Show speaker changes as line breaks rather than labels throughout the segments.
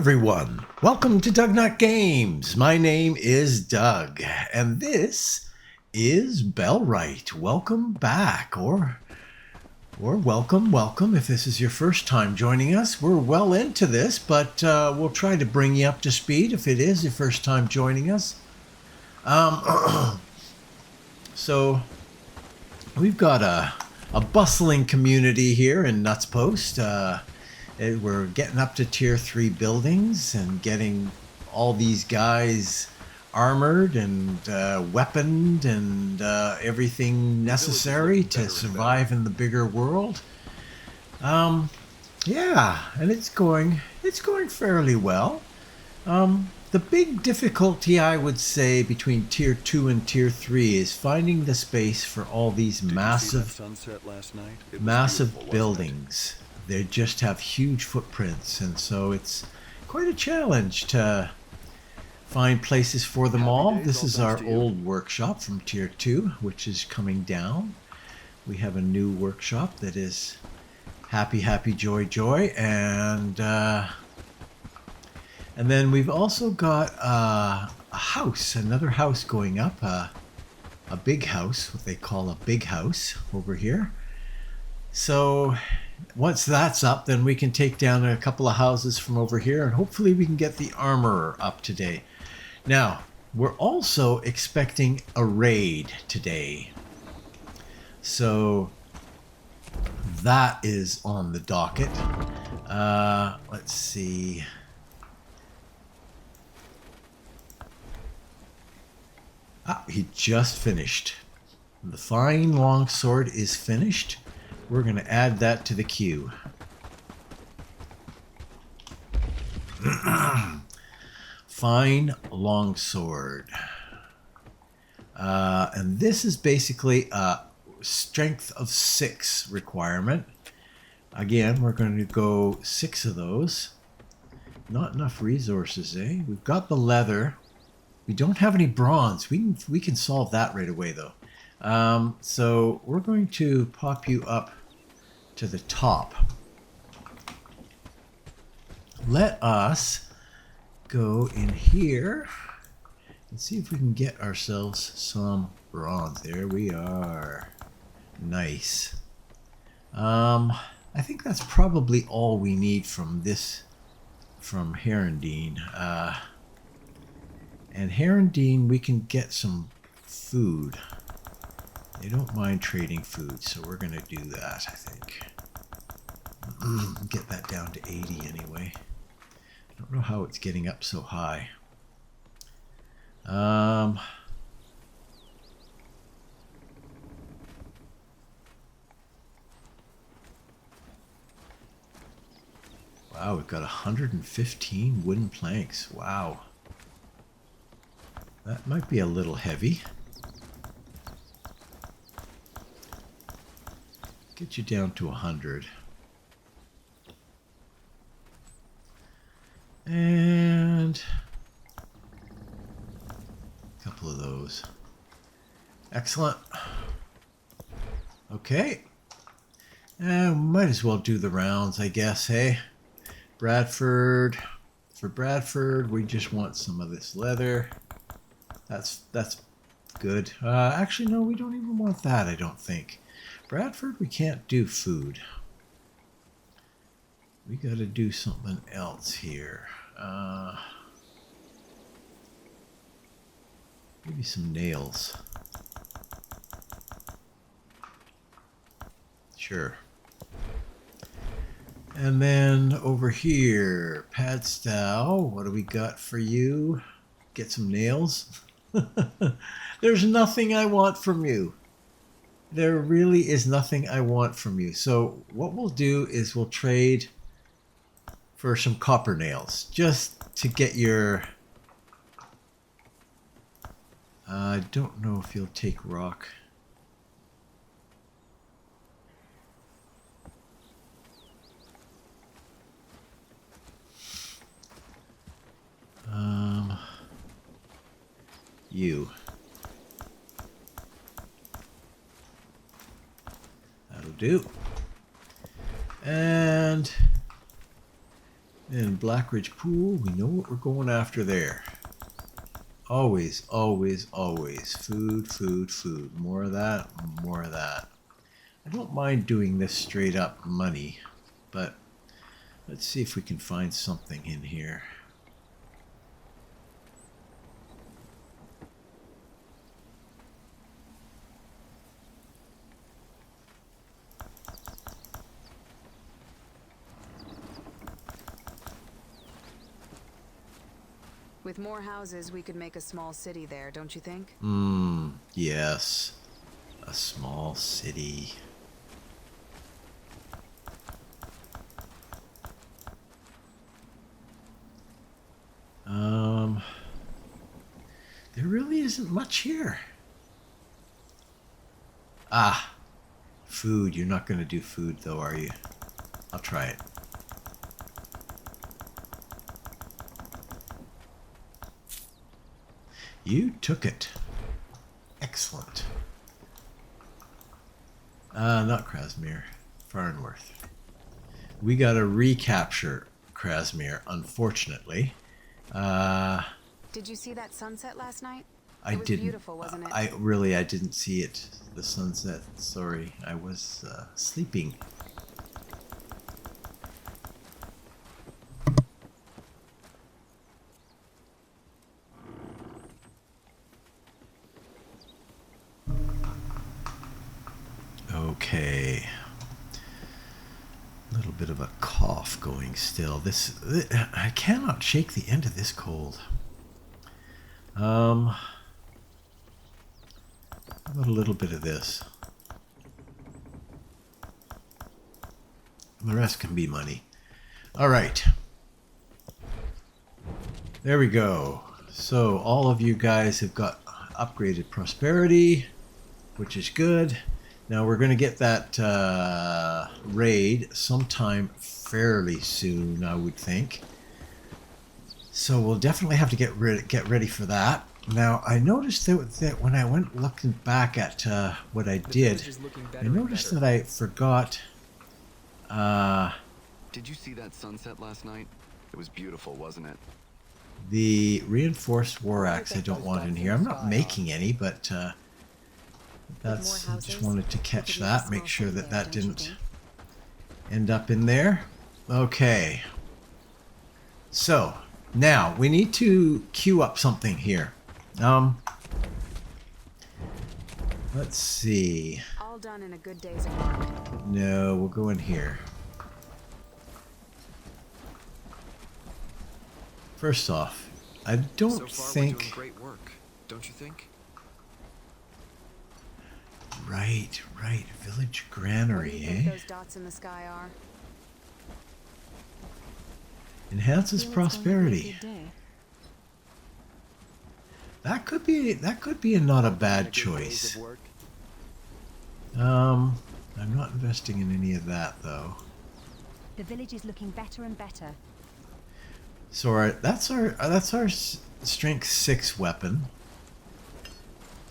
everyone. Welcome to DougNutGames. My name is Doug, and this is Bellwright. Welcome back, or welcome if this is your first time joining us. We're well into this, but we'll try to bring you up to speed if it is your first time joining us. So we've got a bustling community here in Nutspost. We're getting up to tier 3 buildings and getting all these guys armored and weaponed and everything necessary to survive in the bigger world. Yeah, and it's going fairly well. The big difficulty, I would say, between tier 2 and tier 3 is finding the space for all these massive buildings. They just have huge footprints, and so it's quite a challenge to find places for them all. This is our old workshop from tier 2, which is coming down. We have a new workshop that is happy, joy, and then we've also got a house, another house going up, a big house, what they call a big house over here. So once that's up, then we can take down a couple of houses from over here, and hopefully we can get the armorer up today. Now, we're also expecting a raid today. So that is on the docket. Let's see. He just finished. The fine longsword is finished. We're going to add that to the queue. Fine longsword. And this is basically a strength of 6 requirement. Again, we're going to go 6 of those. Not enough resources, eh? We've got the leather. We don't have any bronze. We can solve that right away, though. So we're going to pop you up to the top. Let us go in here and see if we can get ourselves some bronze. There we are. Nice. I think that's probably all we need from Herondine. And Herondine, we can get some food. They don't mind trading food, so we're going to do that, I think. Get that down to 80 anyway. I don't know how it's getting up so high. Wow, we've got 115 wooden planks. Wow. That might be a little heavy. Get you down to 100. And a couple of those. Excellent. Okay. Might as well do the rounds, I guess, hey? Bradford. For Bradford, we just want some of this leather. That's good. Actually, no, we don't even want that, I don't think. Bradford, we can't do food. We got to do something else here. Maybe some nails. Sure. And then over here, Padstow, what do we got for you? Get some nails? There's nothing I want from you. There really is nothing I want from you. So what we'll do is we'll trade for some copper nails, just to get your... I don't know if you'll take rock. You. That'll do. And And Blackridge Pool, we know what we're going after there. Always, always, always. Food, food, food. More of that, more of that. I don't mind doing this straight up money, but let's see if we can find something in here.
With more houses, we could make a small city there, don't you think?
Yes. A small city. There really isn't much here. Ah, food. You're not going to do food though, are you? I'll try it. You took it. Excellent. Not Krasmir. Farnworth. We got to recapture Krasmir, unfortunately.
Did you see that sunset last night?
I
It was
didn't.
beautiful, wasn't it?
I didn't see it. The sunset. Sorry, I was sleeping. Okay. A little bit of a cough going still. I cannot shake the end of this cold. How about a little bit of this? The rest can be money. All right. There we go. So all of you guys have got upgraded prosperity, which is good. Now we're going to get that raid sometime fairly soon, I would think. So we'll definitely have to get ready for that. Now I noticed that when I went looking back at what I did, I noticed that I forgot.
Did you see that sunset last night? It was beautiful, wasn't it?
The reinforced war axe I don't want in here. I'm not making any, but that's, I just wanted to catch that, make sure that that didn't end up in there. Okay. So, now we need to queue up something here. Let's see.
All done in a good day's work.
No, we'll go in here. First off, I don't
so far,
think...
we're doing great work, don't you think?
Right. Village
What do
granary,
you think
eh?
those dots in the sky are?
Enhances prosperity. That could be not a bad choice. I'm not investing in any of that though.
The village is looking better and better.
So that's our strength 6 weapon.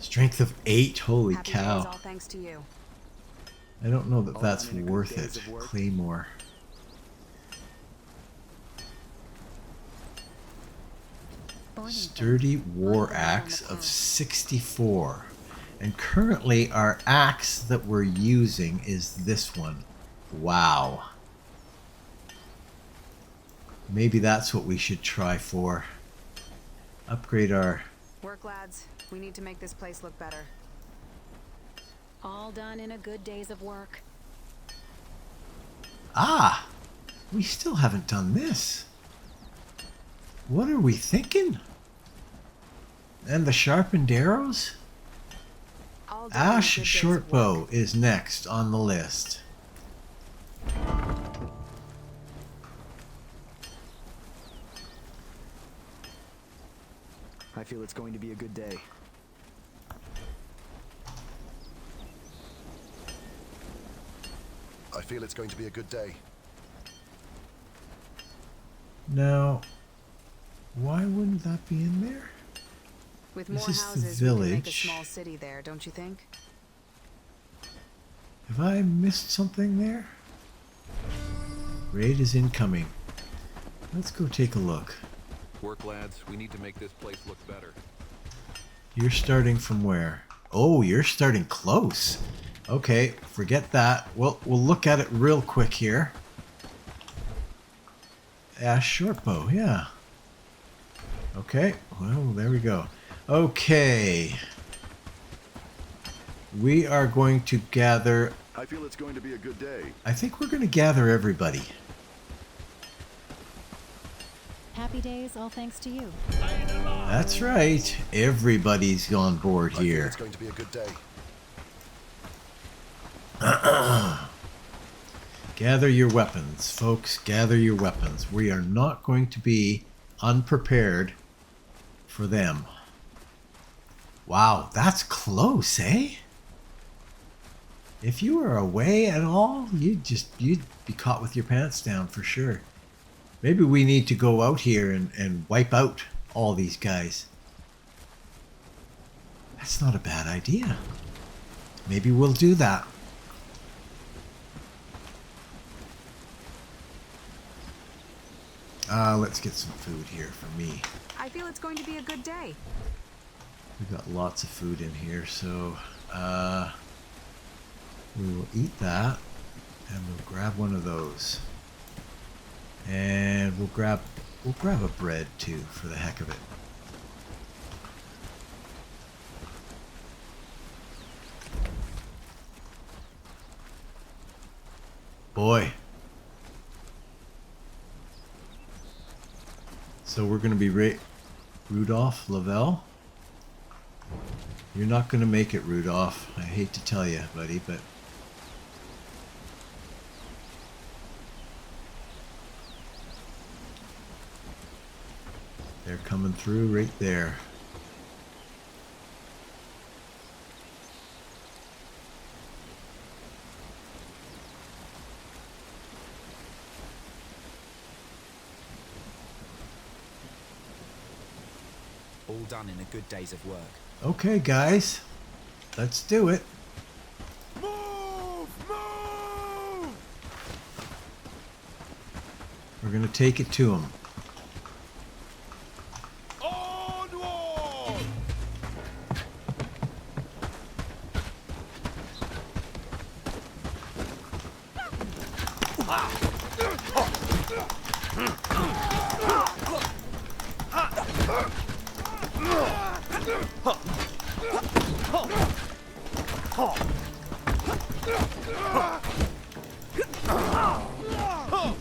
Strength of 8. Holy
Happy
cow!
days, all thanks to you.
I don't know that
All
that's
done in a good
worth
days
it.
of work.
Claymore. Sturdy war axe of 64. And currently our axe that we're using is this one. Wow. Maybe that's what we should try for. Upgrade our...
Work, lads. We need to make this place look better.
All done in a good day's of work.
Ah! We still haven't done this. What are we thinking? And the sharpened arrows?
All done in a
Ash
good day's of
shortbow
work.
is next on the list.
I feel it's going to be a good day.
I feel it's going to be a good day.
Now, why wouldn't that be in there?
With
This
more
is the
houses, we can make a
village.
small city there, don't you think?
Have I missed something there? Raid is incoming. Let's go take a look.
Work, lads. We need to make this place look better.
You're starting from where? Oh, you're starting close. Okay, forget that. We'll look at it real quick here. Ash shortbow, yeah. Okay, well, there we go. Okay. We are going to gather...
I feel it's going to be a good day.
I think we're going to gather everybody.
Happy days, all thanks to you.
That's right. Everybody's on board
I feel
here.
it's going to be a good day.
Gather your weapons, folks. Gather your weapons. We are not going to be unprepared for them. Wow, that's close, eh? If you were away at all, you'd be caught with your pants down for sure. Maybe we need to go out here and wipe out all these guys. That's not a bad idea. Maybe we'll do that. Let's get some food here for me.
I feel it's going to be a good day.
We've got lots of food in here, so we will eat that and we'll grab one of those. And we'll grab a bread too for the heck of it. Boy. So we're going to be Rudolph Lavelle. You're not going to make it, Rudolph. I hate to tell you, buddy, but they're coming through right there.
All done in a good day's of work.
Okay, guys. Let's do it.
Move! Move!
We're going to take it to them.
Onward!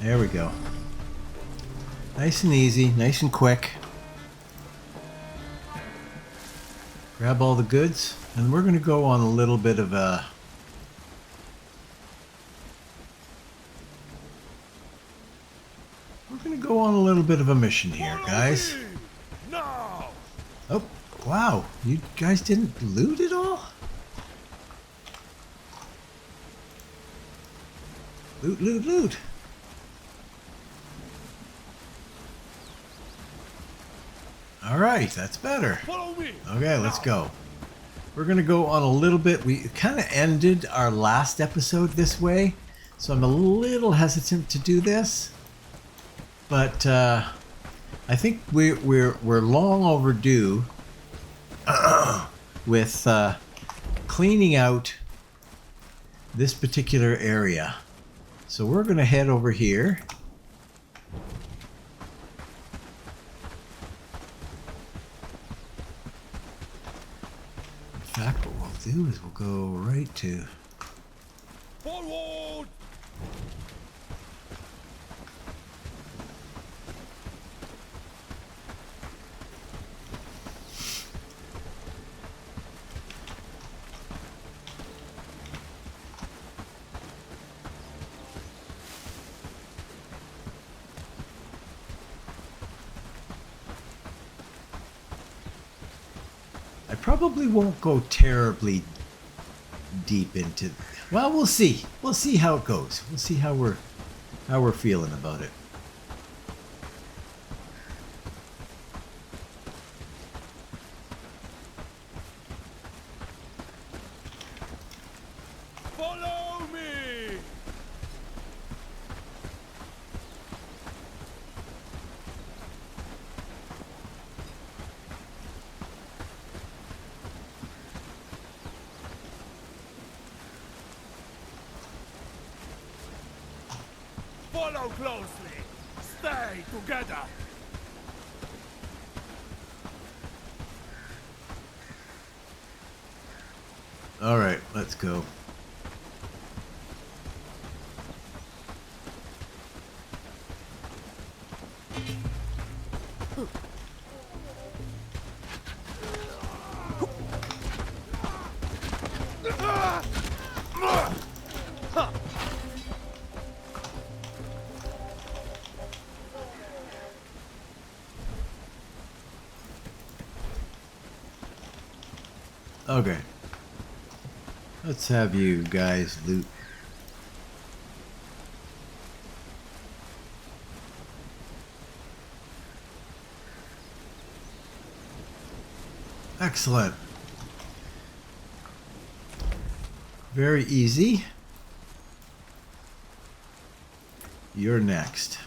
There we go. Nice and easy, nice and quick. Grab all the goods, and we're going to go on a little bit of a... We're going to go on a little bit of a mission here, guys.
Now!
Oh, wow. You guys didn't loot it all? Loot, loot, loot. All right, that's better.
Follow me!
Okay, let's go. We're going to go on a little bit. We kind of ended our last episode this way, so I'm a little hesitant to do this. But I think we're long overdue with cleaning out this particular area. So we're going to head over here. In fact, what we'll do is we'll go right to...
Forward!
I probably won't go terribly deep into... Well, we'll see. We'll see how it goes. We'll see how we're feeling about it.
Follow me! Follow closely. Stay together.
All right, let's go. Okay. Let's have you guys loot. Excellent. Very easy. You're next.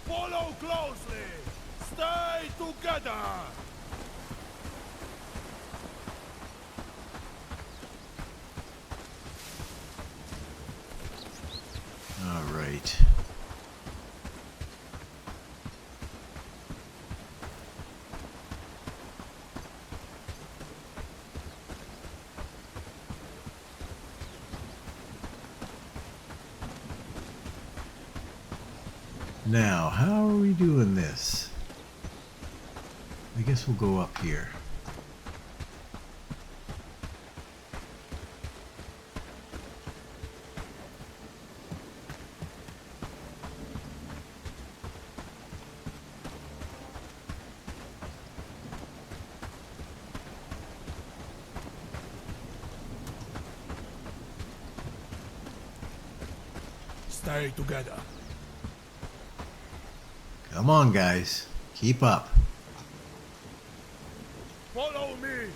Follow closely. Stay together.
All right. Now, how are we doing this? I guess we'll go up here.
Stay together.
Come on, guys. Keep up.
Follow me.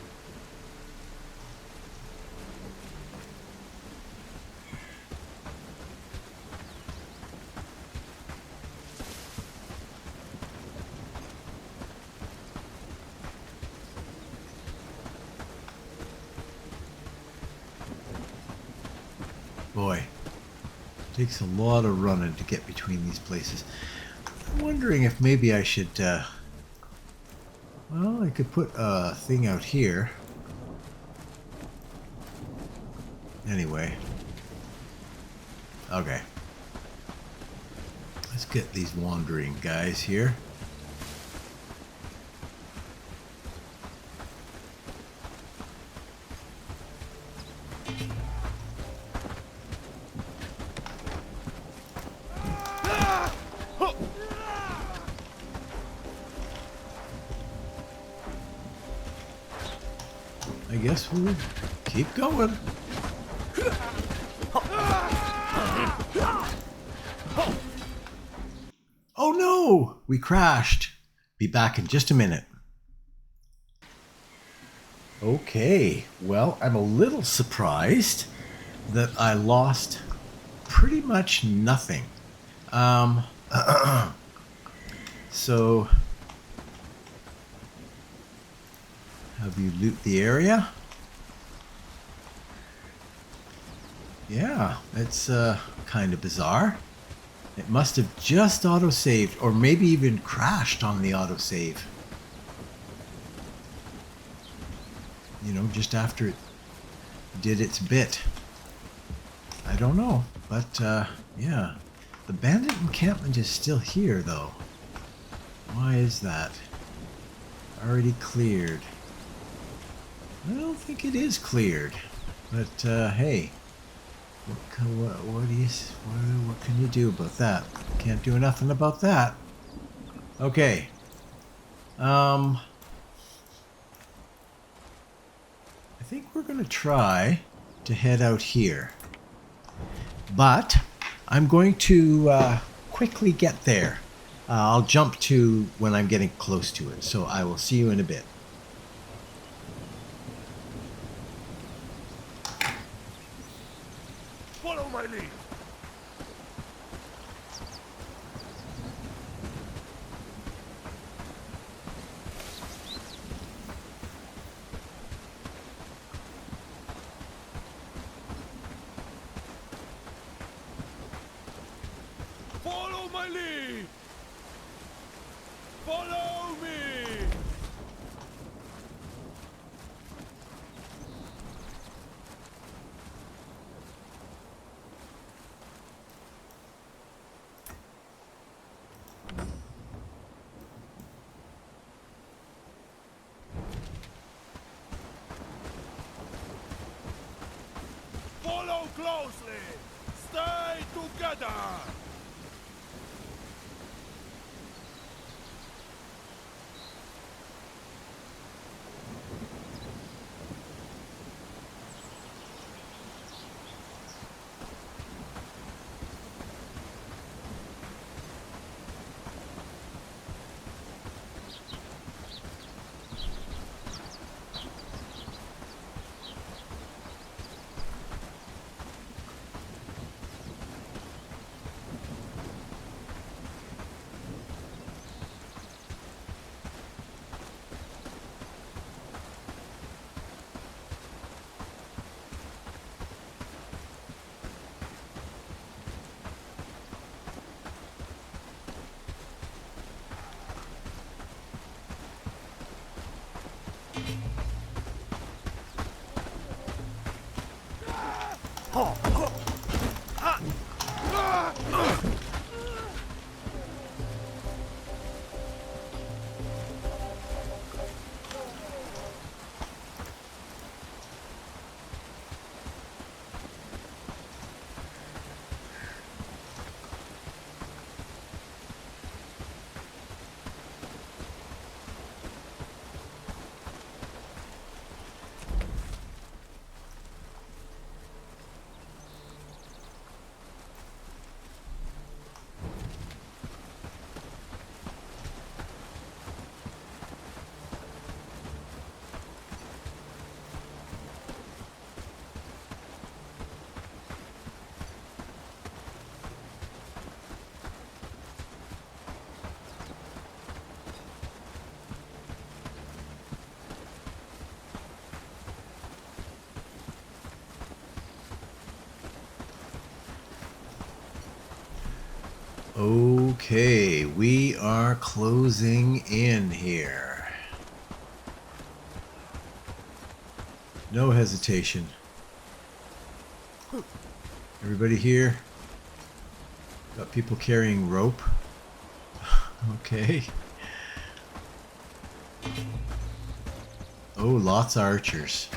Boy, takes a lot of running to get between these places. I'm wondering if maybe I should, well, I could put a thing out here. Anyway. Okay. Let's get these wandering guys here. I guess we'll keep going. Oh no! We crashed. Be back in just a minute. Okay, well, I'm a little surprised that I lost pretty much nothing. So, have you loot the area? Yeah, it's kind of bizarre. It must have just auto-saved, or maybe even crashed on the autosave. You know, just after it did its bit. I don't know, but yeah. The bandit encampment is still here, though. Why is that? Already cleared. I don't think it is cleared, but hey, what can you do about that? Can't do nothing about that. Okay. I think we're gonna try to head out here, but I'm going to quickly get there. I'll jump to when I'm getting close to it, so I will see you in a bit.
Follow my lead. Follow closely. Stay together.
Okay, we are closing in here. No hesitation. Everybody here? Got people carrying rope? Okay. Oh, lots of archers.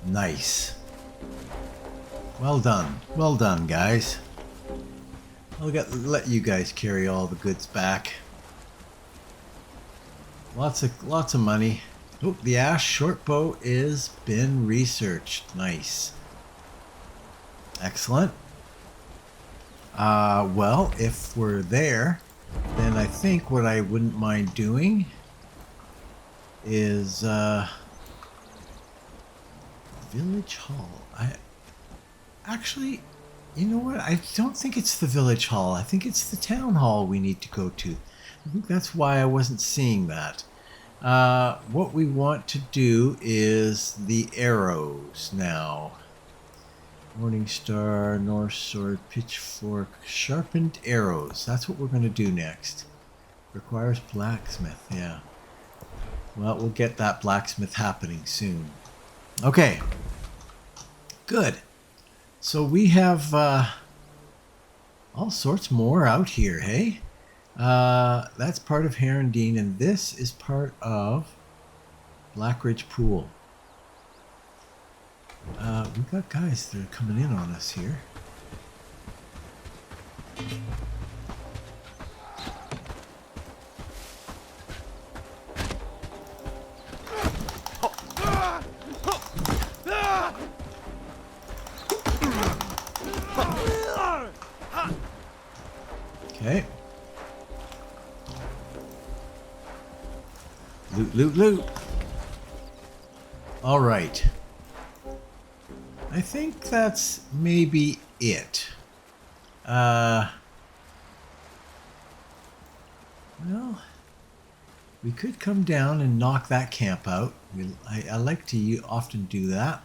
Nice. Well done. Well done, guys. I'll let you guys carry all the goods back. Lots of money. Oh, the ash shortbow is been researched. Nice. Excellent. Well, if we're there, then I think what I wouldn't mind doing is Village Hall. Actually, you know what? I don't think it's the Village Hall. I think it's the Town Hall we need to go to. I think that's why I wasn't seeing that. What we want to do is the arrows now. Morning Star, North Sword, Pitchfork, Sharpened Arrows. That's what we're going to do next. Requires blacksmith, yeah. Well, we'll get that blacksmith happening soon. Okay. Good. So we have all sorts more out here, hey? That's part of Herondine, and this is part of Blackridge Pool. We've got guys that are coming in on us here. Okay. Loot, loot, loot. All right. I think that's maybe it. Well, we could come down and knock that camp out. I like to often do that.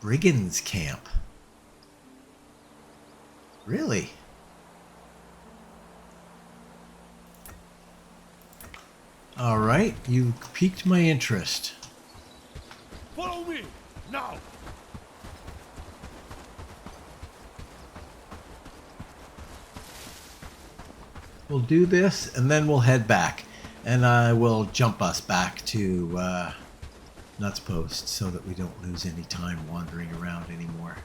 Brigands camp. Really? All right, you piqued my interest.
Follow me, now!
We'll do this and then we'll head back. And I will jump us back to Nutspost so that we don't lose any time wandering around anymore.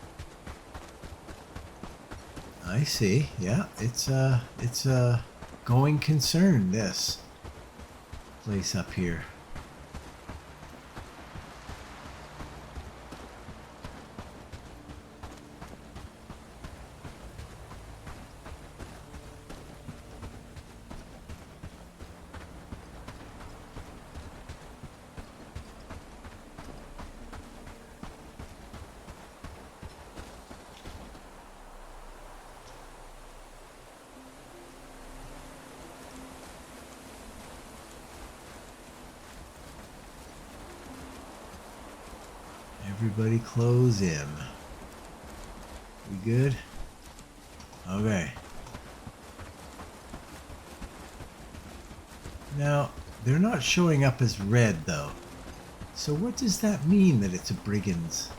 I see. Yeah, it's a going concern, this place up here. Everybody close in. We good? Okay. Now, they're not showing up as red, though. So what does that mean that it's a brigand's?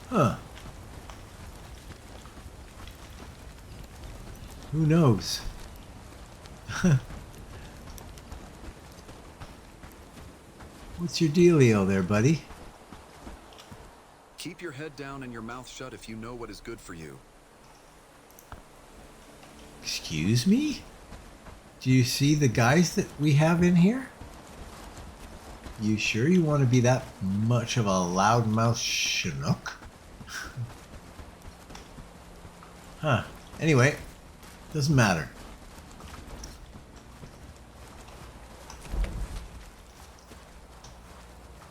Huh. Who knows? What's your dealio there, buddy?
Keep your head down and your mouth shut if you know what is good for you.
Excuse me? Do you see the guys that we have in here? You sure you want to be that much of a loudmouth Chinook? Huh. Anyway, doesn't matter.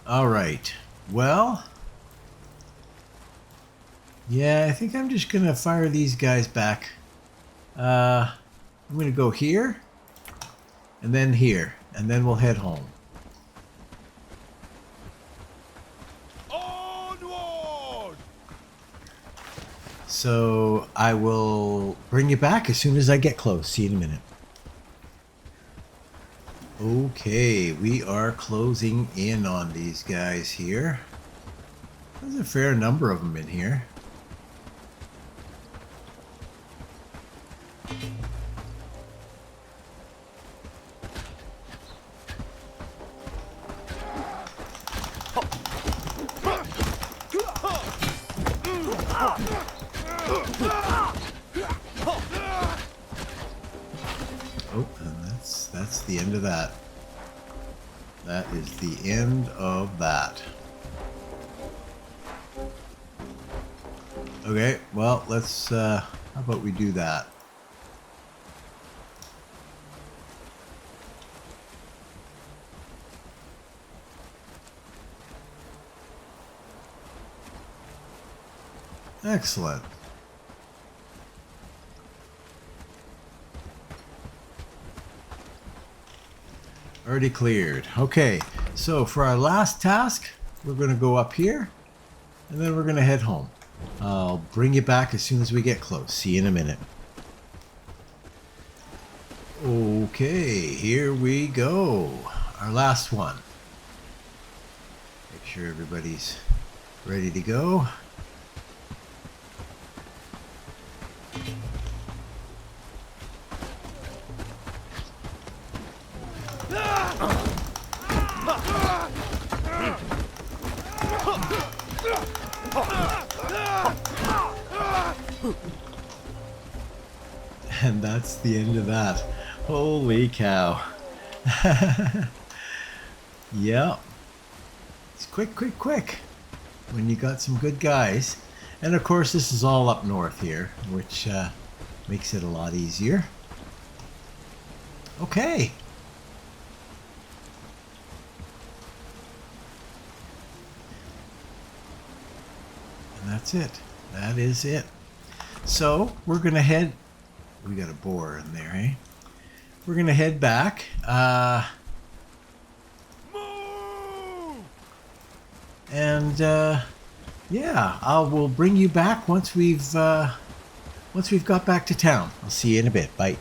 All right. Well, yeah, I think I'm just going to fire these guys back. I'm going to go here and then here, and then we'll head home.
Onward!
So I will bring you back as soon as I get close. See you in a minute. Okay, we are closing in on these guys here. There's a fair number of them in here. Oh, and that's the end of that. That is the end of that. Okay, well, let's, how about we do that? Excellent. Already cleared. Okay, so for our last task, we're going to go up here, and then we're going to head home. I'll bring you back as soon as we get close. See you in a minute. Okay, here we go. Our last one. Make sure everybody's ready to go. And that's the end of that. Holy cow. Yep. It's quick, quick, quick. When you got some good guys. And of course this is all up north here, which makes it a lot easier. Okay. And that's it. That is it. So we're going to head... We got a boar in there, eh? We're going to head back. And yeah, we'll bring you back once we've got back to town. I'll see you in a bit. Bye.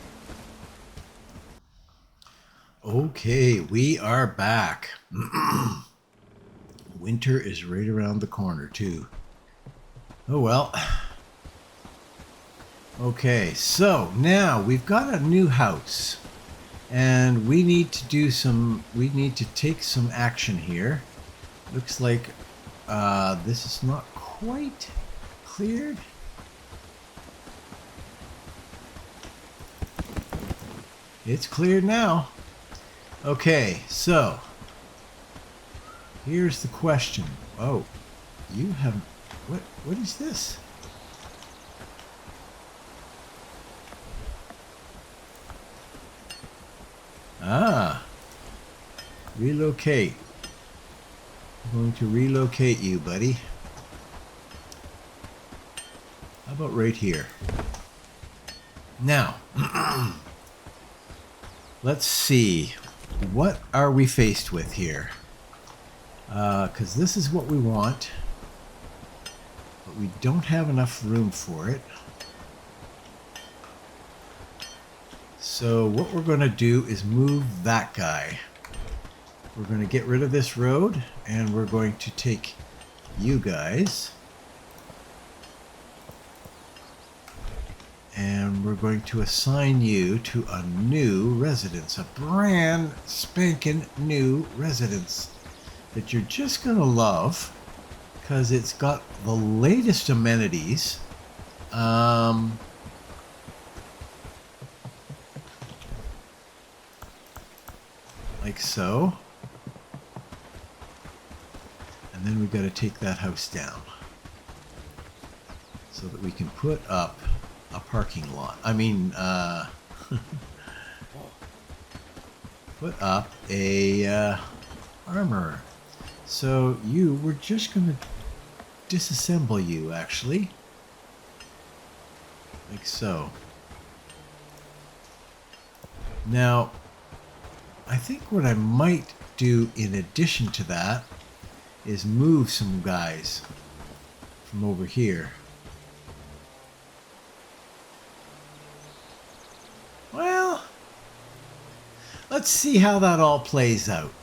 Okay, we are back. Winter is right around the corner too. Oh well. Okay, so now we've got a new house. And we need to take some action here. Looks like this is not quite cleared. It's cleared now. Okay, so here's the question. Oh, you have what is this? Ah, relocate. I'm going to relocate you, buddy. How about right here? Now, let's see. What are we faced with here? Because this is what we want, but we don't have enough room for it. So what we're going to do is move that guy. We're going to get rid of this road, and we're going to take you guys. And we're going to assign you to a new residence, a brand spanking new residence that you're just going to love because it's got the latest amenities. Like so. And then we've got to take that house down so that we can put up a parking lot. I mean, put up a armor. So we're just going to disassemble you, actually. Like so. Now, I think what I might do in addition to that is move some guys from over here. Well, let's see how that all plays out.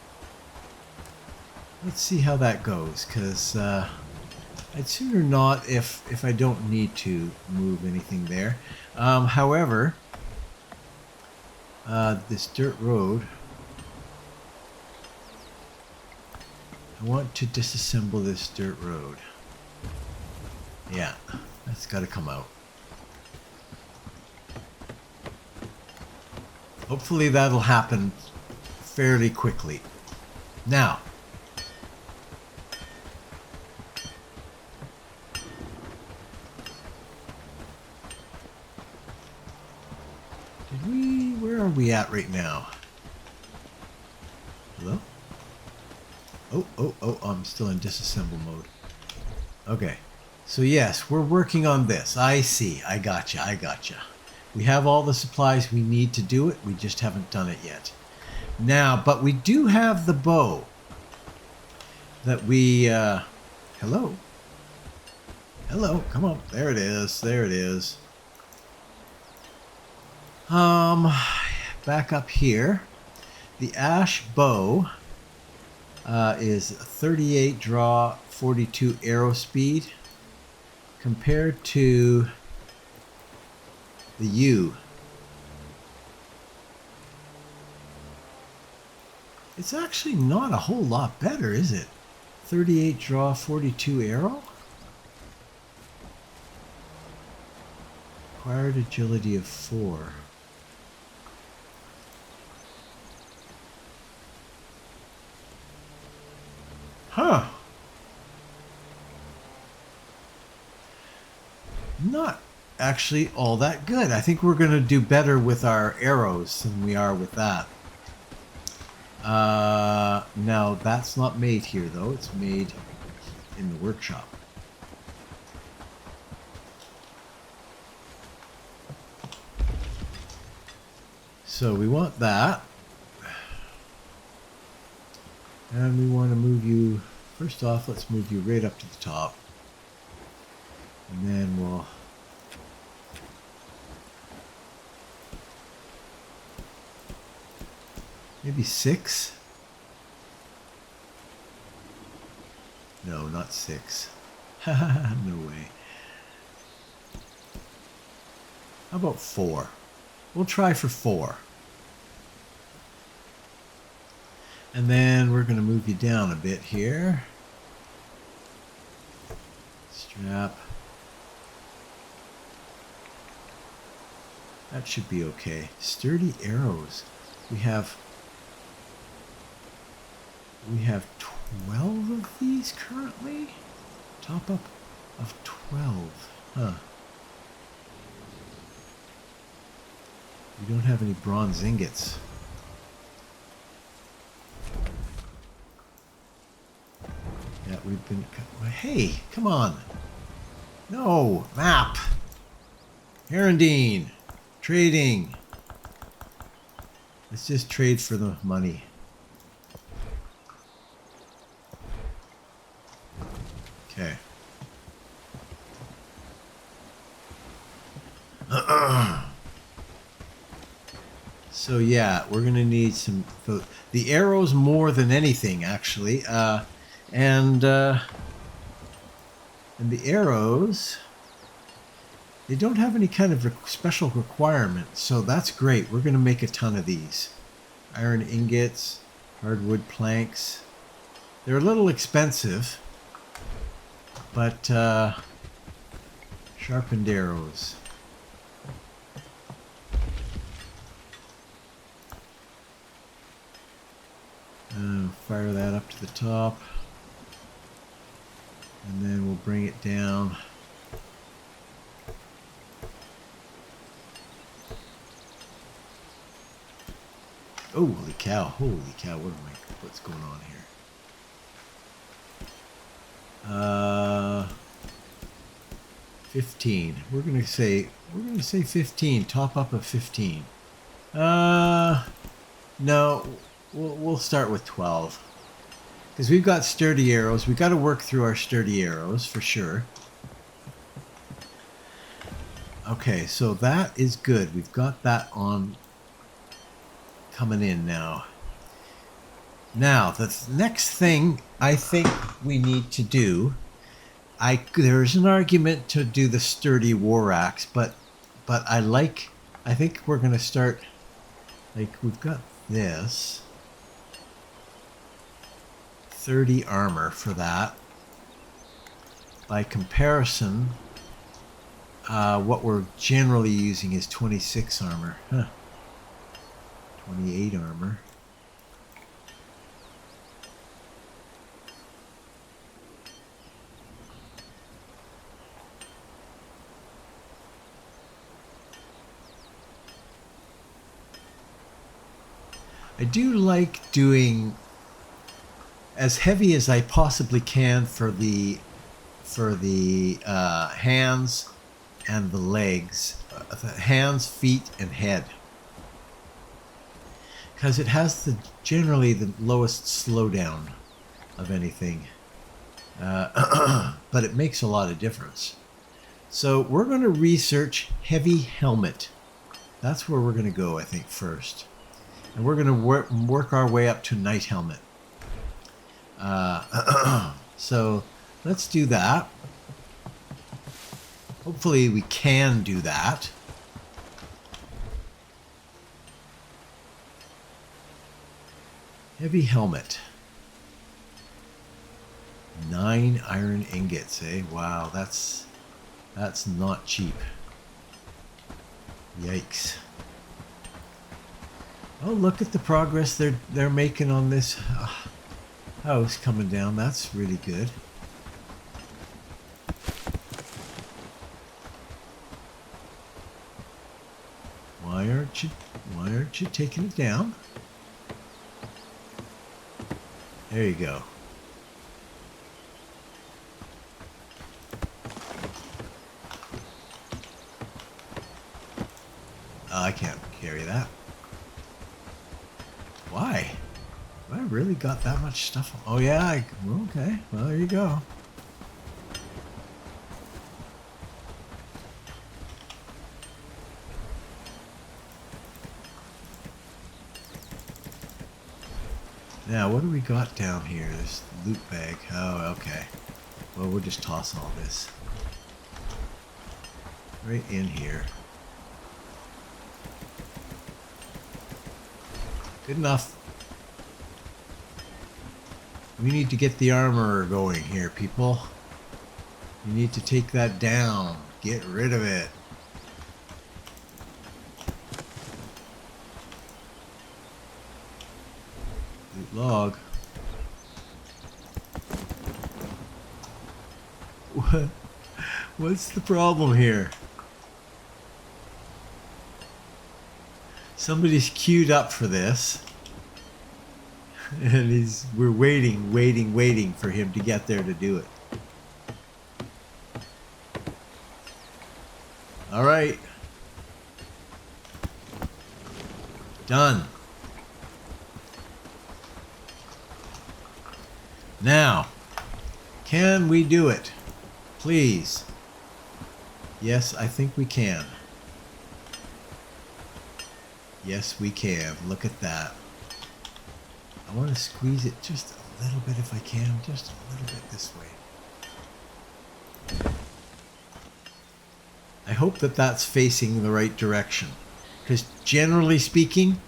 Let's see how that goes, because I'd sooner not if I don't need to move anything there. However, this dirt road, I want to disassemble this dirt road. Yeah, that's got to come out. Hopefully that'll happen fairly quickly. Now, where are we at right now? Hello? Oh, I'm still in disassemble mode. Okay. So yes, we're working on this. I see. I gotcha. We have all the supplies we need to do it. We just haven't done it yet. Now, but we do have the bow that we, hello. Hello, come on. There it is. Back up here. The ash bow is 38 draw, 42 arrow speed compared to the yew. It's actually not a whole lot better, is it? 38 draw, 42 arrow? Acquired agility of 4. Huh. Not actually all that good. I think we're going to do better with our arrows than we are with that. Now, that's not made here, though. It's made in the workshop. So we want that. And we want to move you first off, let's move you right up to the top. And then we'll... maybe 6? No, not 6. No way. How about 4? We'll try for 4. And then we're going to move you down a bit here. Strap. That should be okay. Sturdy arrows. We have 12 of these currently? Top up of 12. Huh. We don't have any bronze ingots. Yeah, we've been... Hey, come on. No, map. Herondine. Trading. Let's just trade for the money. Okay. So yeah, we're gonna need some the arrows more than anything, actually, and the arrows, they don't have any kind of special requirement, so that's great. We're gonna make a ton of these. Iron ingots, hardwood planks. They're a little expensive, but sharpened arrows. Fire that up to the top, and then we'll bring it down. Oh, holy cow! Holy cow! What's going on here? 15. We're gonna say 15. Top up of 15. No. We'll start with 12. Because we've got sturdy arrows. We've got to work through our sturdy arrows for sure. Okay, so that is good. We've got that on coming in now. Now, the next thing I think we need to do, there's an argument to do the sturdy war axe, but I think we're going to start, like, we've got this. 30 armor for that. By comparison, what we're generally using is 26 armor. 28 armor. I do like doing as heavy as I possibly can for the hands and the legs, the hands, feet, and head, because it has generally the lowest slowdown of anything, but it makes a lot of difference. So we're going to research heavy helmet. That's where we're going to go, I think, first, and we're going to work our way up to knight helmet. So let's do that. Hopefully we can do that. Heavy helmet. 9 iron ingots, eh? Wow, that's not cheap. Yikes. Oh, look at the progress they're making on this house coming down. That's really good. Why aren't you taking it down? There you go. I can't carry that. Why? I really got that much stuff. Oh yeah, okay. Well, there you go. Now, what do we got down here? This loot bag. Oh, okay. Well, we'll just toss all this right in here. Good enough. We need to get the armor going here, people. You need to take that down. Get rid of it. Loot log. What? What's the problem here? Somebody's queued up for this. And we're waiting for him to get there to do it. All right. Done. Now, can we do it? Please. Yes, I think we can. Yes, we can. Look at that. I want to squeeze it just a little bit if I can. Just a little bit this way. I hope that that's facing the right direction. Because generally speaking,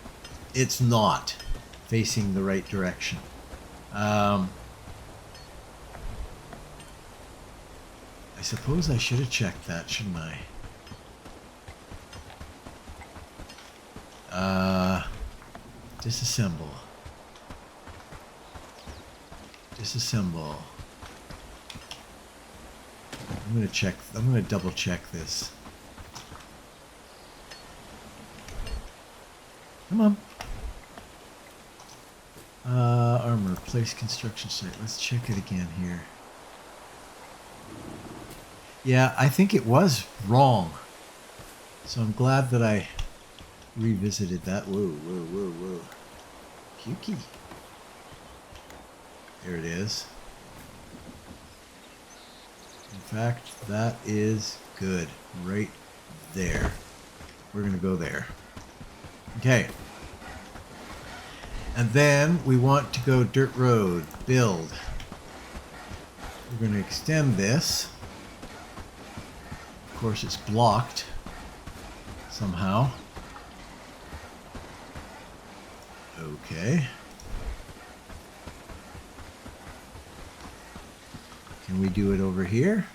it's not facing the right direction. I suppose I should have checked that, shouldn't I? Disassemble. Disassemble. I'm gonna double check this. Come on. Armor, place construction site. Let's check it again here. Yeah, I think it was wrong. So I'm glad that I revisited that. Whoa. Pukey. There it is. In fact, that is good. Right there. We're going to go there. Okay. And then we want to go dirt road. Build. We're going to extend this. Of course, it's blocked somehow. Okay. Can we do it over here?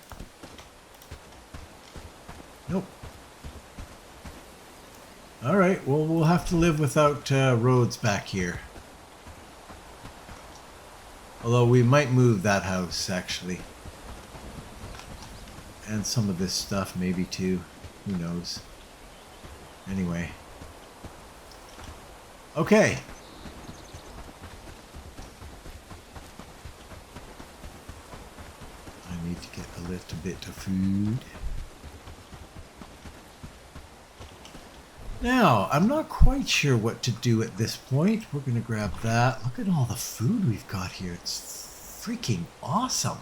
Nope. All right, well, we'll have to live without roads back here. Although we might move that house, actually. And some of this stuff, maybe too. Who knows? Anyway. Okay. I need to get a little bit of food. Now, I'm not quite sure what to do at this point. We're going to grab that. Look at all the food we've got here. It's freaking awesome.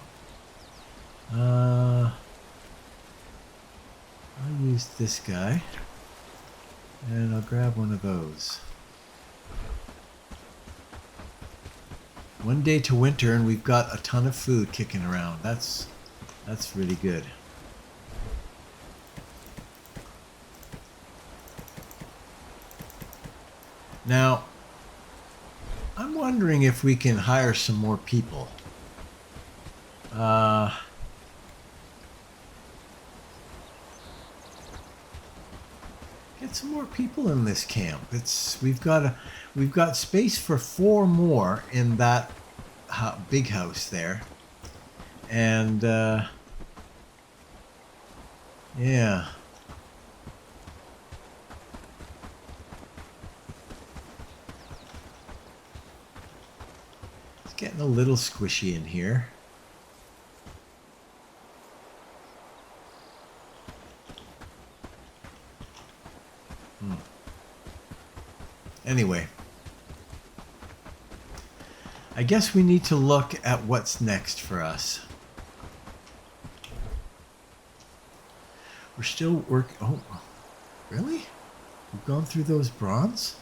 I'll use this guy. And I'll grab one of those. One day to winter and we've got a ton of food kicking around. That's really good. Now, I'm wondering if we can hire some more people. Get some more people in this camp. We've got space for 4 more in that big house there, and yeah. It's getting a little squishy in here. Anyway, I guess we need to look at what's next for us. We're still working. Oh, really? We've gone through those bronze?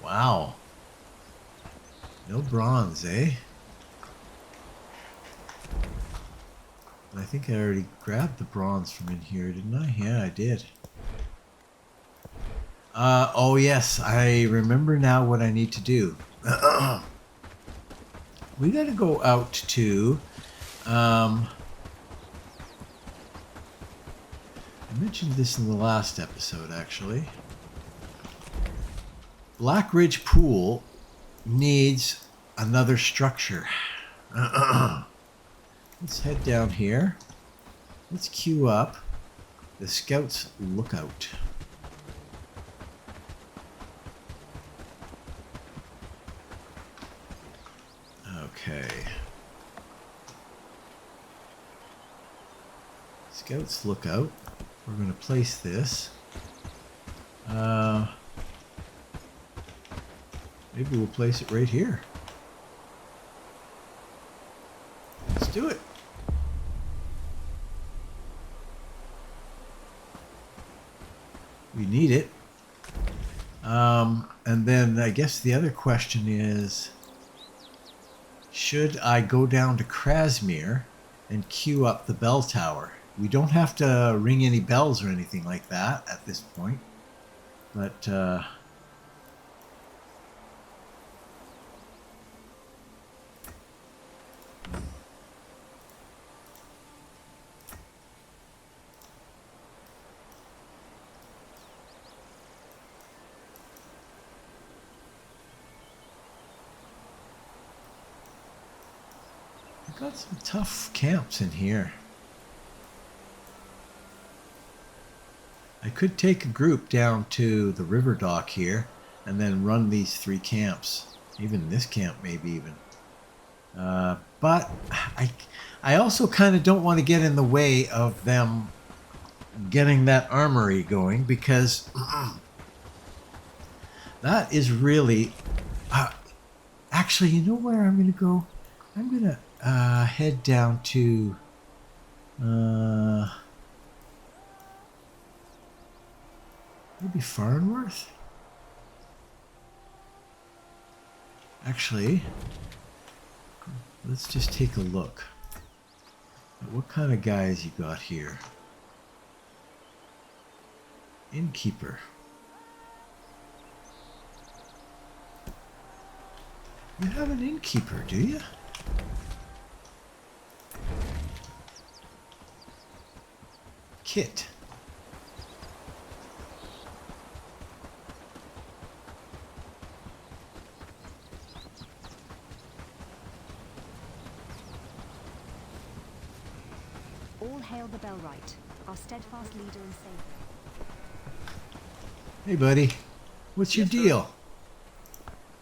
Wow. No bronze, eh? I think I already grabbed the bronze from in here, didn't I? Yeah, I did. Oh yes, I remember now what I need to do. We gotta go out to, I mentioned this in the last episode, actually. Black Ridge Pool needs another structure. Let's head down here. Let's queue up the Scouts Lookout. Okay. Scouts Lookout. We're going to place this. Maybe we'll place it right here. Let's do it. We need it. And then I guess the other question is, should I go down to Krasmir and queue up the bell tower? We don't have to ring any bells or anything like that at this point. But, I've got some tough camps in here. I could take a group down to the river dock here and then run these 3 camps. Even this camp, maybe even. But I also kind of don't want to get in the way of them getting that armory going, because that is really... actually, you know where I'm going to go? I'm going to head down to... maybe Farnworth? Actually, let's just take a look at what kind of guys you got here. Innkeeper. You have an innkeeper, do you? Kit.
All hail the Bellwright, our steadfast leader and savior.
Hey, buddy. What's your
Yes, sir?
deal?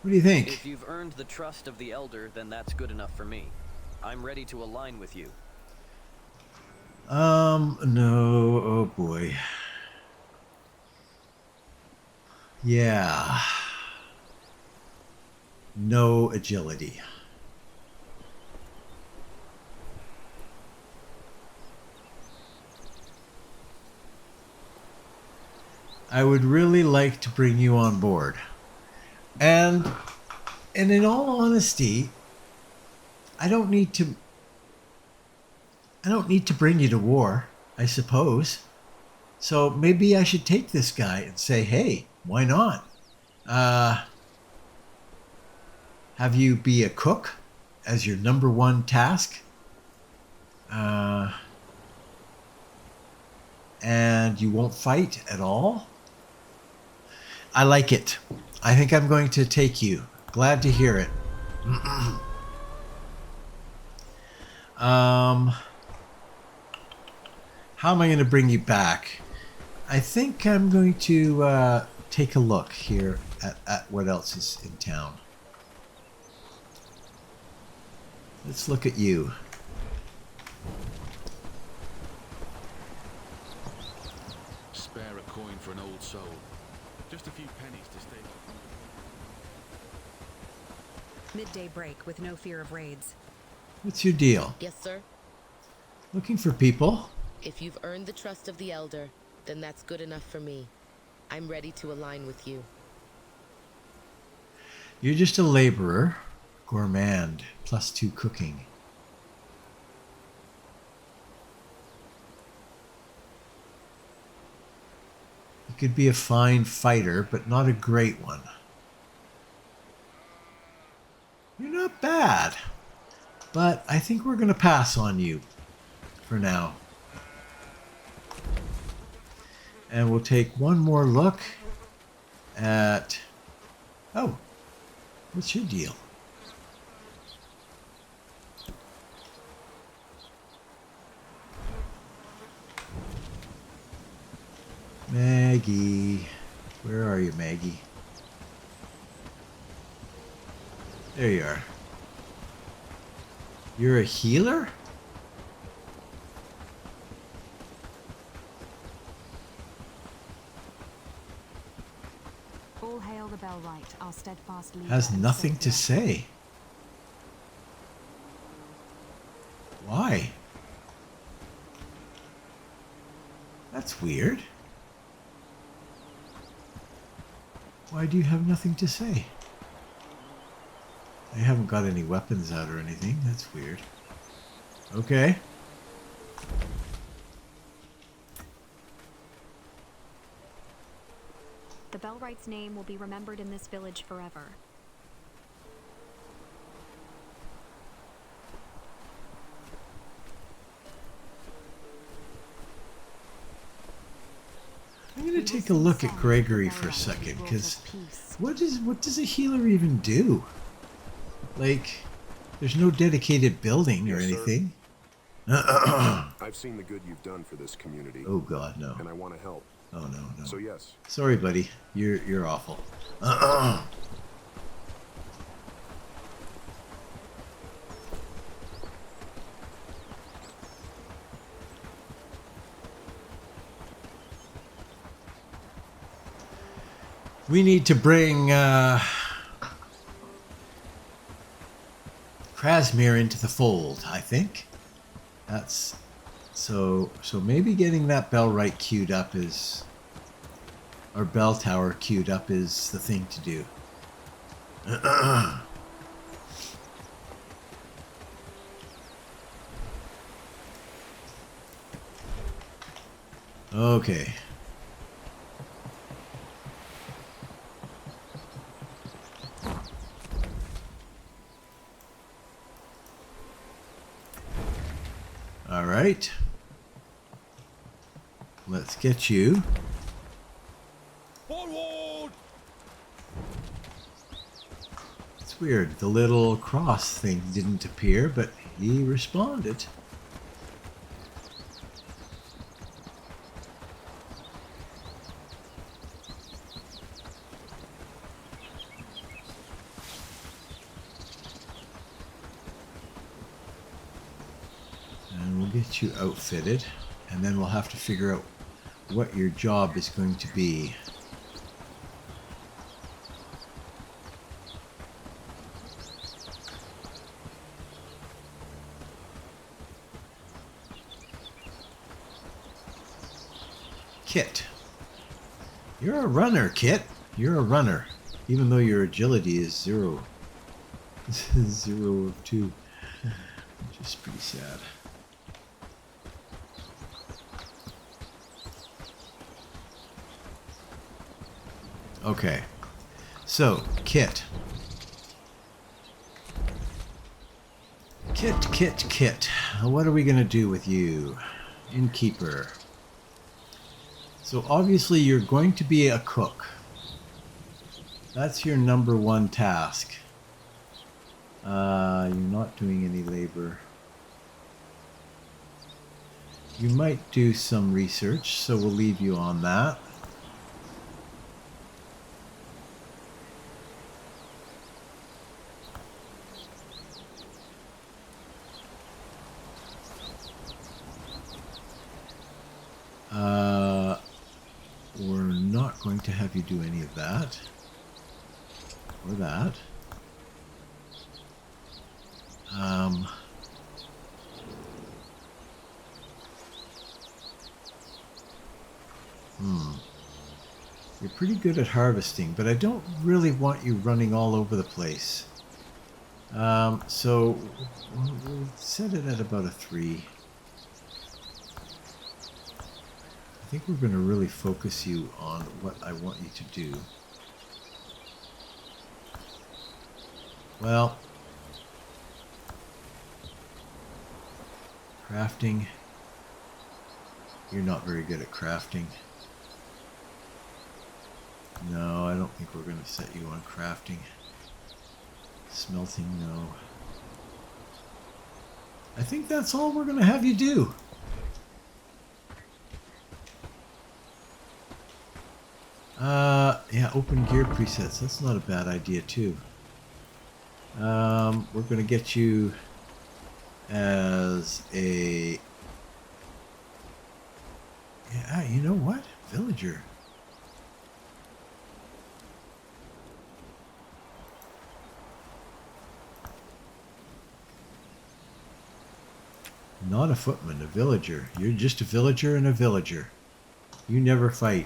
What do you think?
If you've earned the trust of the Elder, then that's good enough for me. I'm ready to align with you.
No. Oh, boy. Yeah. No agility. I would really like to bring you on board. And in all honesty, I don't need to bring you to war, I suppose. So maybe I should take this guy and say, hey, why not? Have you be a cook as your number 1 task? And you won't fight at all? I like it. I think I'm going to take you. Glad to hear it. How am I going to bring you back? I think I'm going to take a look here at what else is in town. Let's look at you.
Spare a coin for an old soul. Just a few pennies to stay.
Midday break with no fear of raids.
What's your deal?
Yes, sir.
Looking for people?
If you've earned the trust of the Elder, then that's good enough for me. I'm ready to align with you.
You're just a laborer. Gourmand. +2 cooking. You could be a fine fighter, but not a great one. You're not bad. But I think we're going to pass on you for now. And we'll take one more look at... Oh, what's your deal? Maggie. Where are you, Maggie? There you are. You're a healer?
All hail the Bellwright, our steadfast leader.
Has
and
nothing to
savior.
say. Why? That's weird. Why do you have nothing to say? I haven't got any weapons out or anything. That's weird. Okay.
The Bellwright's name will be remembered in this village forever.
I'm going to take a look at Gregory for a second, because what does a healer even do? Like, there's no dedicated building or
Yes, sir.
anything.
I've seen the good you've done for this community,
Oh God, no.
and I want to help.
Oh no, no.
So yes,
Sorry, buddy. You're awful. We need to bring Krasmir into the fold, I think. That's so maybe getting that Bellwright queued up is, or bell tower queued up is the thing to do. Okay. All right. Let's get you.
Forward!
It's weird. The little cross thing didn't appear, but he responded. And we'll get you outfitted, and then we'll have to figure out what your job is going to be. Kit. You're a runner, Kit. You're a runner. Even though your agility is 0. 0 of 2. Which is pretty sad. Okay. So, Kit. Kit. What are we going to do with you? Innkeeper. So obviously you're going to be a cook. That's your number one task. You're not doing any labor. You might do some research, so we'll leave you on that. We're not going to have you do any of that. Or that. Um, You're pretty good at harvesting, but I don't really want you running all over the place. So we'll set it at about a 3. I think we're going to really focus you on what I want you to do. Well, crafting. You're not very good at crafting. No, I don't think we're going to set you on crafting. Smelting, no. I think that's all we're going to have you do. Yeah, open gear presets. That's not a bad idea too. We're going to get you as a... Yeah, you know what? Villager. Not a footman, a villager. You're just a villager and a villager. You never fight.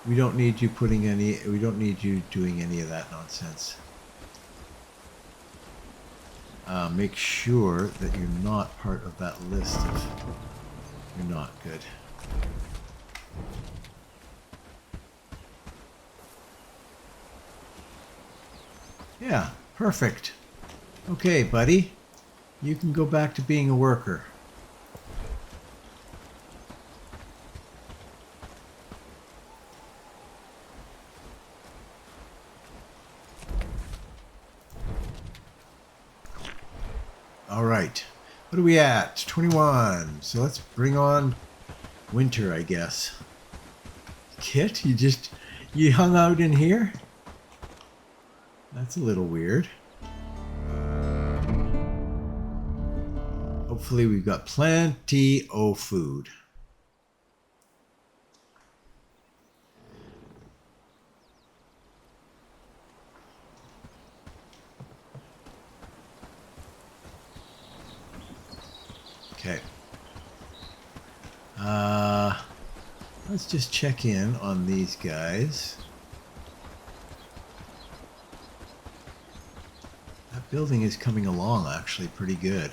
We don't need you putting any, we don't need you doing any of that nonsense. Make sure that you're not part of that list of, you're not good. Yeah, perfect. Okay, buddy. You can go back to being a worker. All right. What are we at? 21. So let's bring on winter, I guess. Kit, you hung out in here? That's a little weird. Hopefully we've got plenty of food. Okay. Let's just check in on these guys. That building is coming along actually pretty good.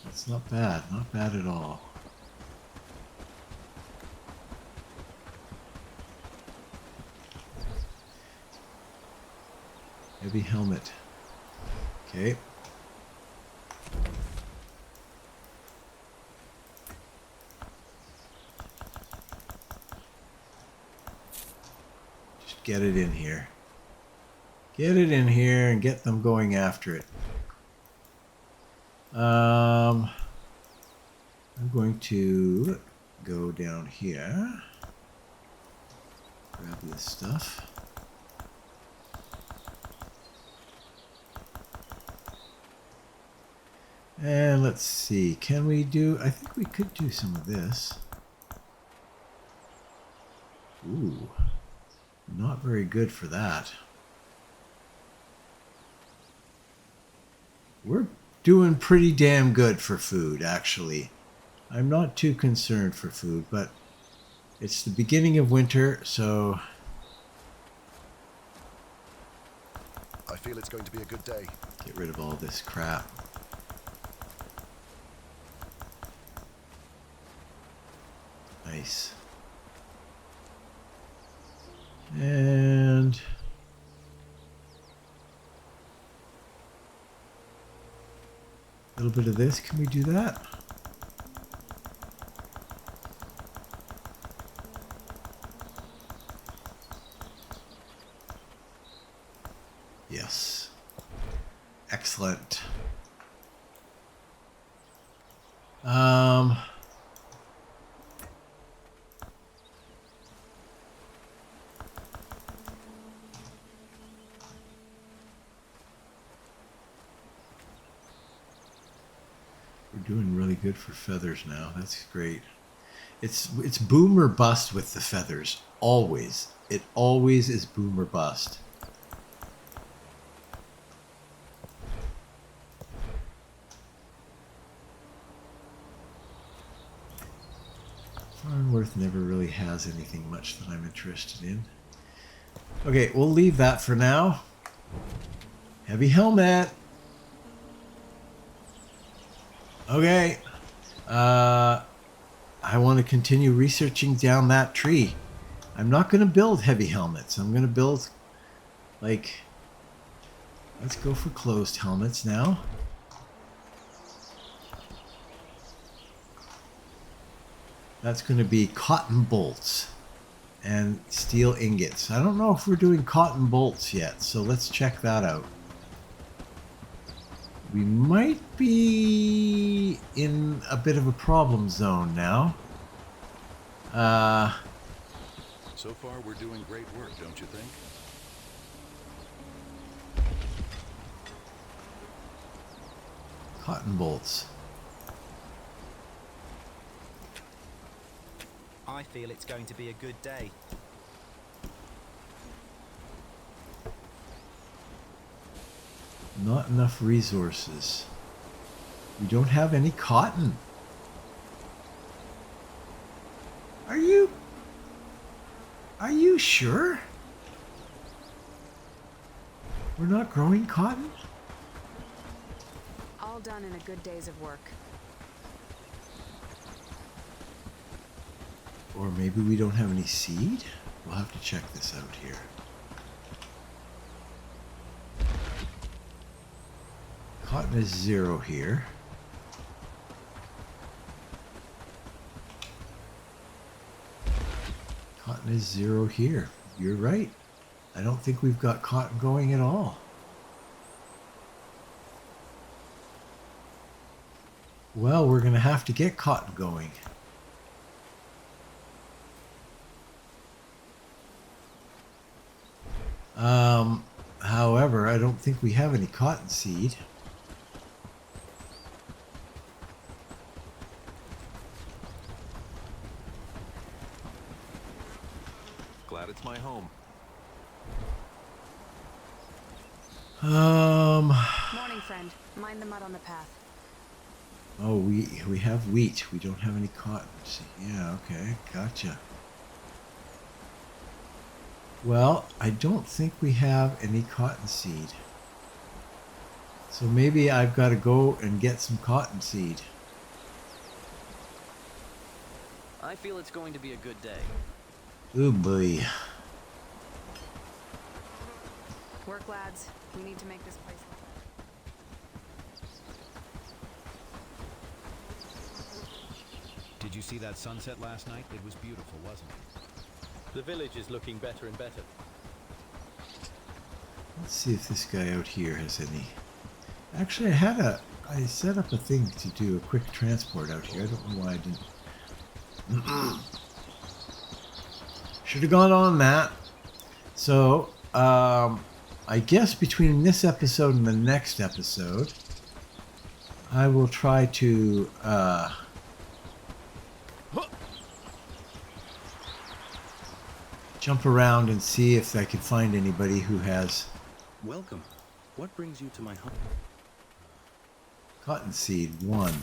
That's not bad, not bad at all. Heavy helmet. Okay. Just get it in here. Get it in here and get them going after it. I'm going to go down here. Grab this stuff. And let's see, can we do, I think we could do some of this. Ooh, not very good for that. We're doing pretty damn good for food, actually. I'm not too concerned for food, but it's the beginning of winter, so...
I feel it's going to be a good day.
Get rid of all this crap. Nice. And... a little bit of this. Can we do that? Yes. Excellent. We're doing really good for feathers now. That's great. It's boom or bust with the feathers. Always. It always is boom or bust. Farnworth never really has anything much that I'm interested in. Okay, we'll leave that for now. Heavy helmet. Okay. I want to continue researching down that tree. I'm not going to build heavy helmets. I'm going to build, like, let's go for closed helmets now. That's going to be cotton bolts and steel ingots. I don't know if we're doing cotton bolts yet, so let's check that out. We might be in a bit of a problem zone now.
So far, we're doing great work, don't you think?
Cotton bolts.
I feel it's going to be a good day.
Not enough resources. We don't have any cotton. Are you sure? We're not growing cotton?
All done in a good days of work.
Or maybe we don't have any seed? We'll have to check this out here. Cotton is 0 here. Cotton is 0 here. You're right. I don't think we've got cotton going at all. Well, we're going to have to get cotton going. However, I don't think we have any cotton seed.
Glad it's my home.
Morning, friend. Mind the mud on the path.
Oh, we have wheat. We don't have any cotton. Yeah, okay, gotcha. Well, I don't think we have any cotton seed. So maybe I've got to go and get some cotton seed.
I feel it's going to be a good day.
Oh boy.
Work, lads. We need to make this place look better.
Did you see that sunset last night? It was beautiful, wasn't it?
The village is looking better and better.
Let's see if this guy out here has any. Actually, I set up a thing to do a quick transport out here. I don't know why I didn't. Should have gone on that. So, I guess between this episode and the next episode, I will try to jump around and see if I can find anybody who has
Welcome. What brings you to my home?
cottonseed 1.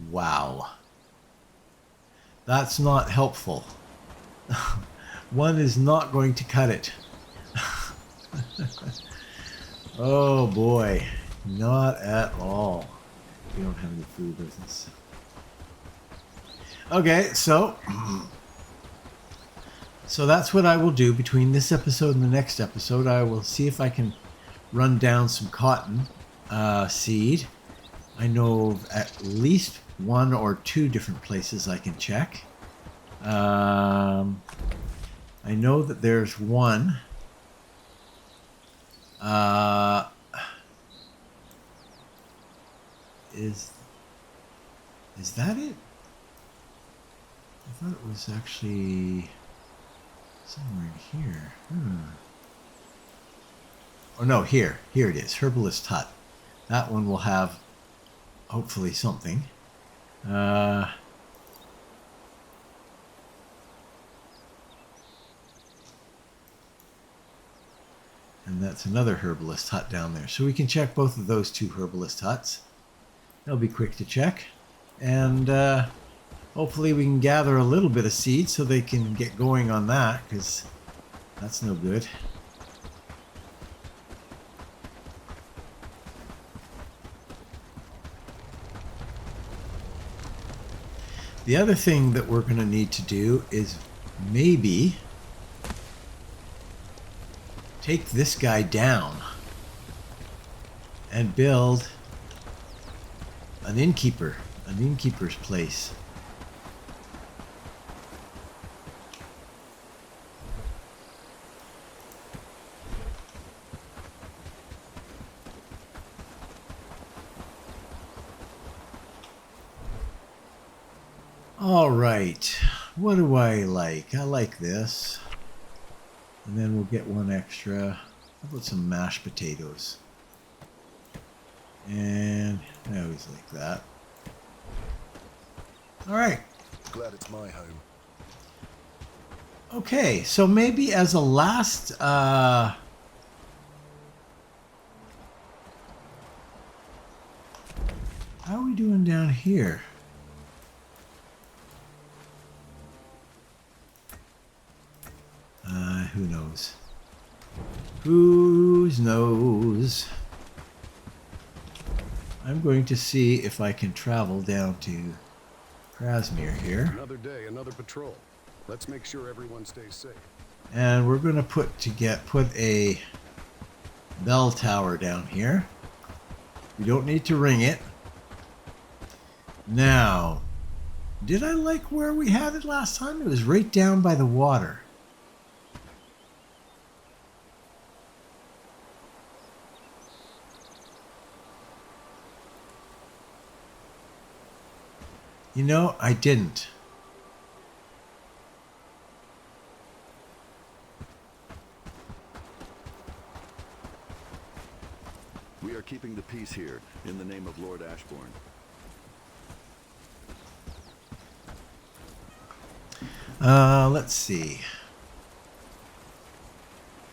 Wow. That's not helpful. 1 is not going to cut it. Oh boy. Not at all. We don't have any food with us. Okay, so that's what I will do between this episode and the next episode. I will see if I can run down some cotton seed. I know of at least 1 or 2 different places I can check. I know that there's one. Is that it? I thought it was actually somewhere in here. Oh no, here it is. Herbalist Hut. That one will have hopefully something. And that's another herbalist hut down there. So we can check both of those two herbalist huts. They'll be quick to check. And hopefully we can gather a little bit of seed so they can get going on that, because that's no good. The other thing that we're going to need to do is maybe take this guy down and build an innkeeper's place. All right, what do I like? I like this. And then we'll get one extra. How about some mashed potatoes? And I always like that. All right.
Glad it's my home.
Okay, so maybe as a last how are we doing down here? Who knows? Who knows? I'm going to see if I can travel down to Krasmir here.
Another day, another patrol. Let's make sure everyone stays safe.
And we're going to put a bell tower down here. We don't need to ring it. Now, did I like where we had it last time? It was right down by the water. You know, I didn't.
We are keeping the peace here in the name of Lord Ashbourne.
Let's see.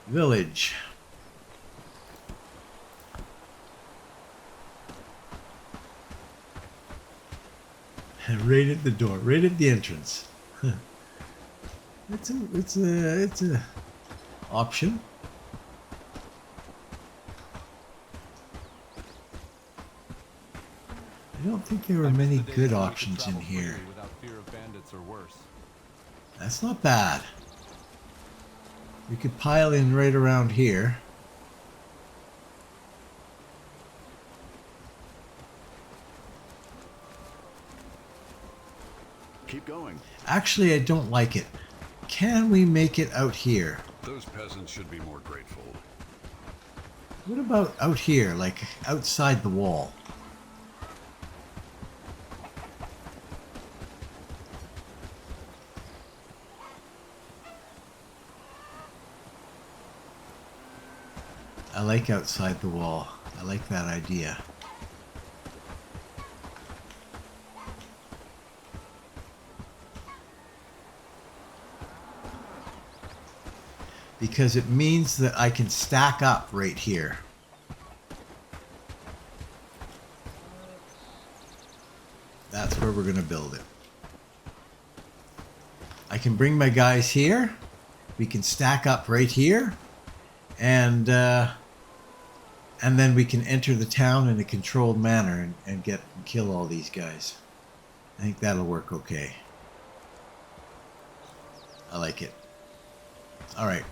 Village. Right at the door, right at the entrance. It's a option. I don't think there were many good options in here.
Without fear of bandits or worse.
That's not bad. We could pile in right around here.
Keep going.
Actually, I don't like it. Can we make it out here?
Those peasants should be more grateful.
What about out here, like outside the wall? I like outside the wall. I like that idea. Because it means that I can stack up right here. That's where we're going to build it. I can bring my guys here. We can stack up right here. And then we can enter the town in a controlled manner and kill all these guys. I think that'll work okay. I like it. All right.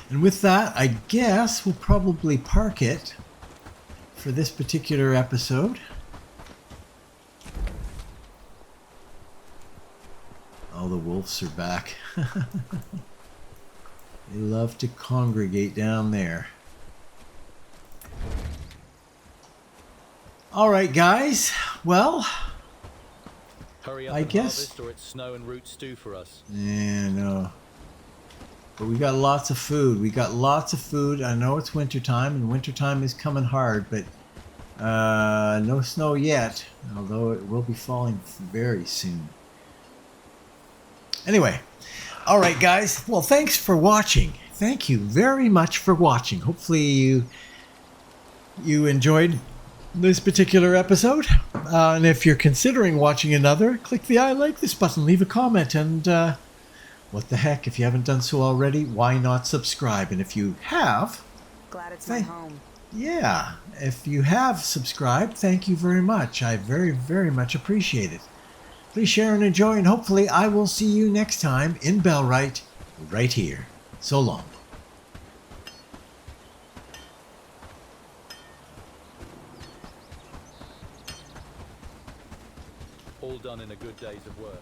And with that, I guess we'll probably park it for this particular episode. All the wolves are back. They love to congregate down there. All right, guys. Well,
Hurry up
I
and
guess.
harvest, or it's snow and root stew for us.
Yeah, no. But we got lots of food. We got lots of food. I know it's wintertime, and wintertime is coming hard, but no snow yet, although it will be falling very soon. Anyway, All right, guys. Well, thanks for watching. Thank you very much for watching. Hopefully you enjoyed this particular episode. And if you're considering watching another, click the I like this button, leave a comment, and what the heck, if you haven't done so already, why not subscribe? And if you have,
Glad it's my home.
yeah, if you have subscribed, thank you very much. I very, very much appreciate it. Please share and enjoy, and hopefully I will see you next time in Bellwright, right here. So long.
All done in a good day's of work.